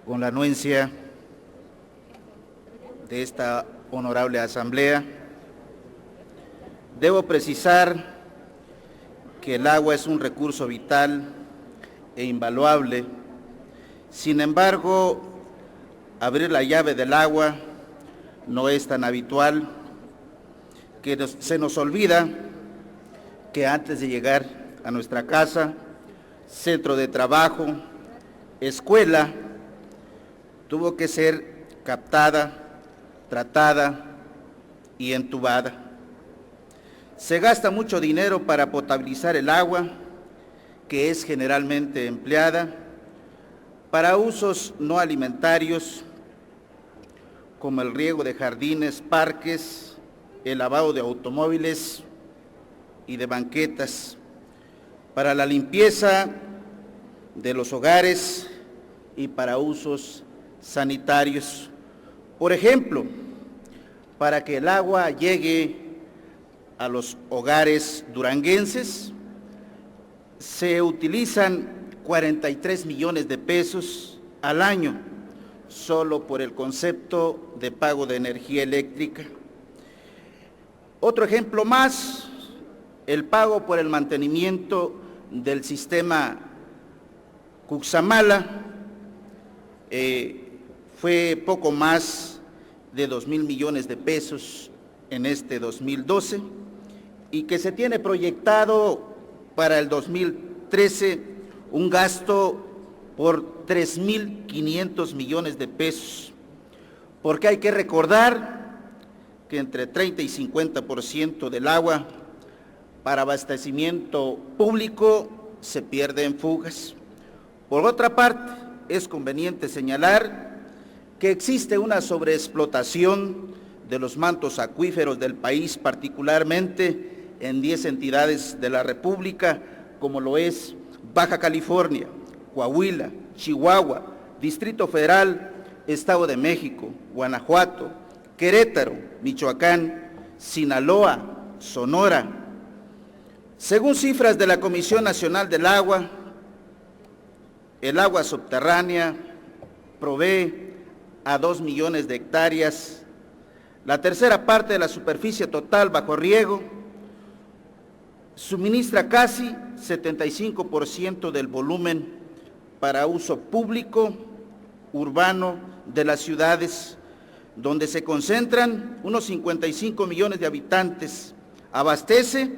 Con la anuencia de esta honorable asamblea, debo precisar que el agua es un recurso vital e invaluable. Sin embargo, abrir la llave del agua no es tan habitual, que se nos olvida que antes de llegar a nuestra casa, centro de trabajo, escuela, tuvo que ser captada, tratada y entubada. Se gasta mucho dinero para potabilizar el agua, que es generalmente empleada para usos no alimentarios, como el riego de jardines, parques, el lavado de automóviles y de banquetas, para la limpieza de los hogares y para usos sanitarios. Por ejemplo, para que el agua llegue a los hogares duranguenses, se utilizan 43 millones de pesos al año, solo por el concepto de pago de energía eléctrica. Otro ejemplo más, el pago por el mantenimiento del sistema Cuxamala, fue poco más de 2,000 millones de pesos en este 2012 y que se tiene proyectado para el 2013 un gasto por 3,500 millones de pesos, porque hay que recordar que entre 30 y 50% del agua para abastecimiento público se pierde en fugas. Por otra parte, es conveniente señalar que existe una sobreexplotación de los mantos acuíferos del país, particularmente en 10 entidades de la República, como lo es Baja California, Coahuila, Chihuahua, Distrito Federal, Estado de México, Guanajuato, Querétaro, Michoacán, Sinaloa, Sonora. Según cifras de la Comisión Nacional del Agua, el agua subterránea provee a 2 millones de hectáreas, la tercera parte de la superficie total bajo riego, suministra casi 75% del volumen para uso público urbano de las ciudades, donde se concentran unos 55 millones de habitantes, abastece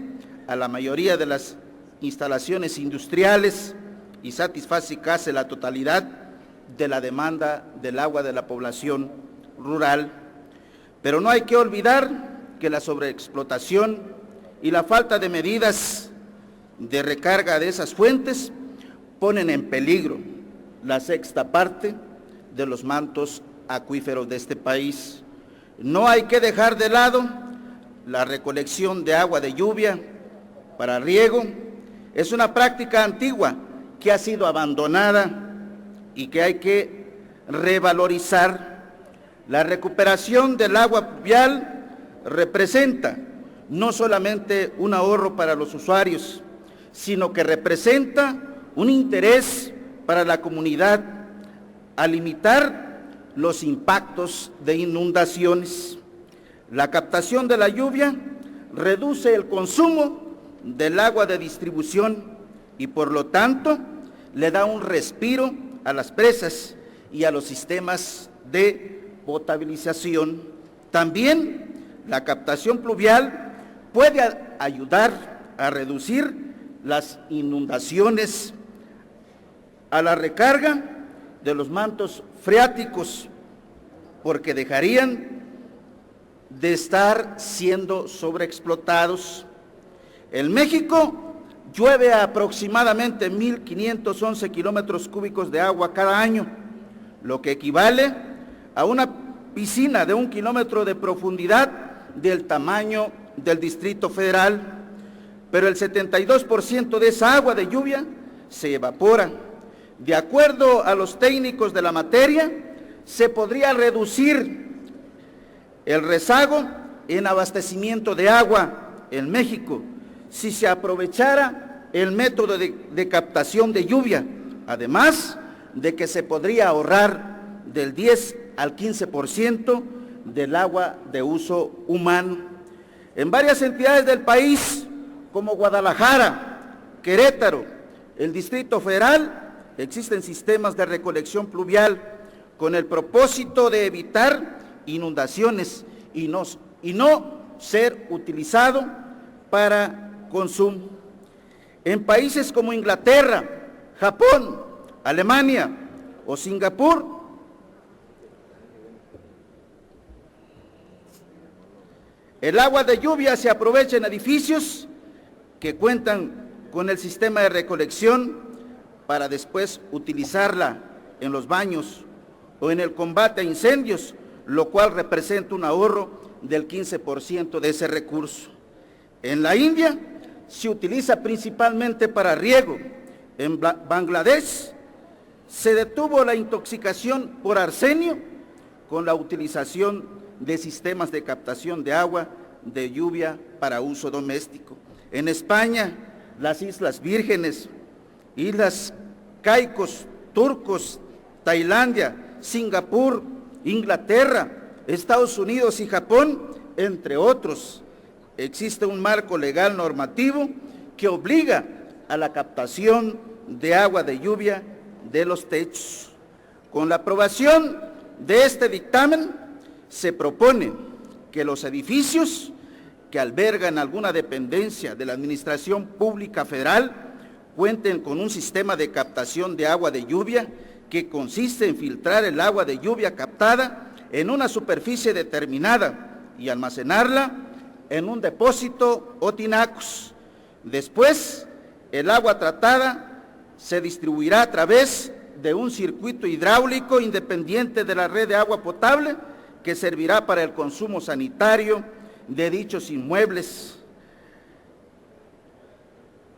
a la mayoría de las instalaciones industriales y satisface casi la totalidad de la demanda del agua de la población rural. Pero no hay que olvidar que la sobreexplotación y la falta de medidas de recarga de esas fuentes ponen en peligro la sexta parte de los mantos acuíferos de este país. No hay que dejar de lado la recolección de agua de lluvia para riego. Es una práctica antigua que ha sido abandonada y que hay que revalorizar. La recuperación del agua pluvial representa no solamente un ahorro para los usuarios, sino que representa un interés para la comunidad a limitar los impactos de inundaciones. La captación de la lluvia reduce el consumo del agua de distribución y por lo tanto le da un respiro a las presas y a los sistemas de potabilización. También la captación pluvial puede ayudar a reducir las inundaciones, a la recarga de los mantos freáticos, porque dejarían de estar siendo sobreexplotados. En México llueve aproximadamente 1,511 kilómetros cúbicos de agua cada año, lo que equivale a una piscina de 1 kilómetro de profundidad del tamaño del Distrito Federal, pero el 72% de esa agua de lluvia se evapora. De acuerdo a los técnicos de la materia, se podría reducir el rezago en abastecimiento de agua en México si se aprovechara el método de captación de lluvia, además de que se podría ahorrar del 10 al 15% del agua de uso humano. En varias entidades del país, como Guadalajara, Querétaro, el Distrito Federal, existen sistemas de recolección pluvial con el propósito de evitar inundaciones y no ser utilizado para consumo. En países como Inglaterra, Japón, Alemania o Singapur, el agua de lluvia se aprovecha en edificios que cuentan con el sistema de recolección para después utilizarla en los baños o en el combate a incendios, lo cual representa un ahorro del 15% de ese recurso. En la India se utiliza principalmente para riego. En Bangladesh se detuvo la intoxicación por arsenio con la utilización de sistemas de captación de agua de lluvia para uso doméstico. En España, las Islas Vírgenes, Islas Caicos, Turcos, Tailandia, Singapur, Inglaterra, Estados Unidos y Japón, entre otros, existe un marco legal normativo que obliga a la captación de agua de lluvia de los techos. Con la aprobación de este dictamen, se propone que los edificios que albergan alguna dependencia de la Administración Pública Federal cuenten con un sistema de captación de agua de lluvia que consiste en filtrar el agua de lluvia captada en una superficie determinada y almacenarla en un depósito o tinacos. Después, el agua tratada se distribuirá a través de un circuito hidráulico independiente de la red de agua potable que servirá para el consumo sanitario de dichos inmuebles.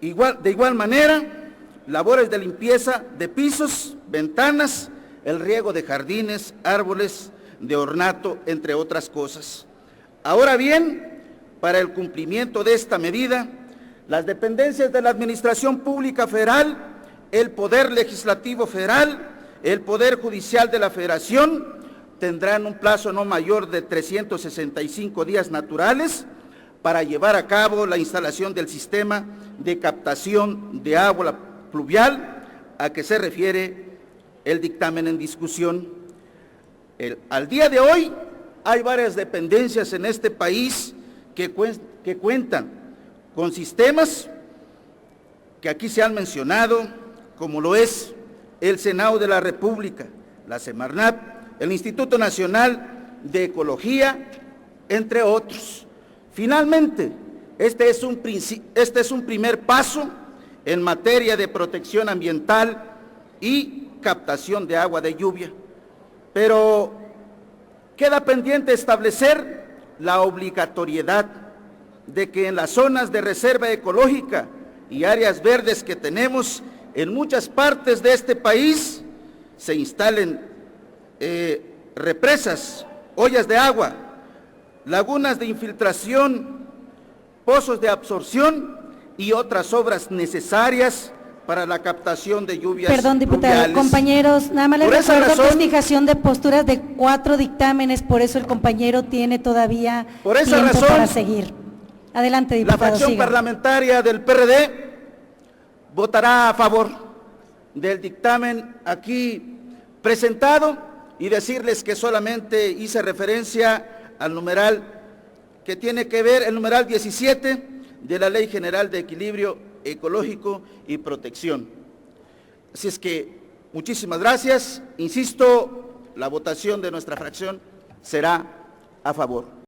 De igual manera, labores de limpieza de pisos, ventanas, el riego de jardines, árboles de ornato, entre otras cosas. Ahora bien, para el cumplimiento de esta medida, las dependencias de la Administración Pública Federal, el Poder Legislativo Federal, el Poder Judicial de la Federación, tendrán un plazo no mayor de 365 días naturales para llevar a cabo la instalación del sistema de captación de agua pluvial a que se refiere el dictamen en discusión. Al día de hoy hay varias dependencias en este país que cuentan con sistemas que aquí se han mencionado, como lo es el Senado de la República, la Semarnat, el Instituto Nacional de Ecología, entre otros. Finalmente, este es un primer paso en materia de protección ambiental y captación de agua de lluvia, pero queda pendiente establecer la obligatoriedad de que en las zonas de reserva ecológica y áreas verdes que tenemos en muchas partes de este país se instalen represas, ollas de agua, lagunas de infiltración, pozos de absorción y otras obras necesarias para la captación de lluvias. Perdón, diputado, pluviales. Compañeros, nada más les recuerdo que es fijación de posturas de 4 dictámenes, por eso el compañero tiene todavía tiempo para seguir. Adelante, diputado. La fracción parlamentaria del PRD votará a favor del dictamen aquí presentado, y decirles que solamente hice referencia al numeral que tiene que ver, el numeral 17 de la Ley General de Equilibrio Ecológico y Protección. Así es que, muchísimas gracias. Insisto, la votación de nuestra fracción será a favor.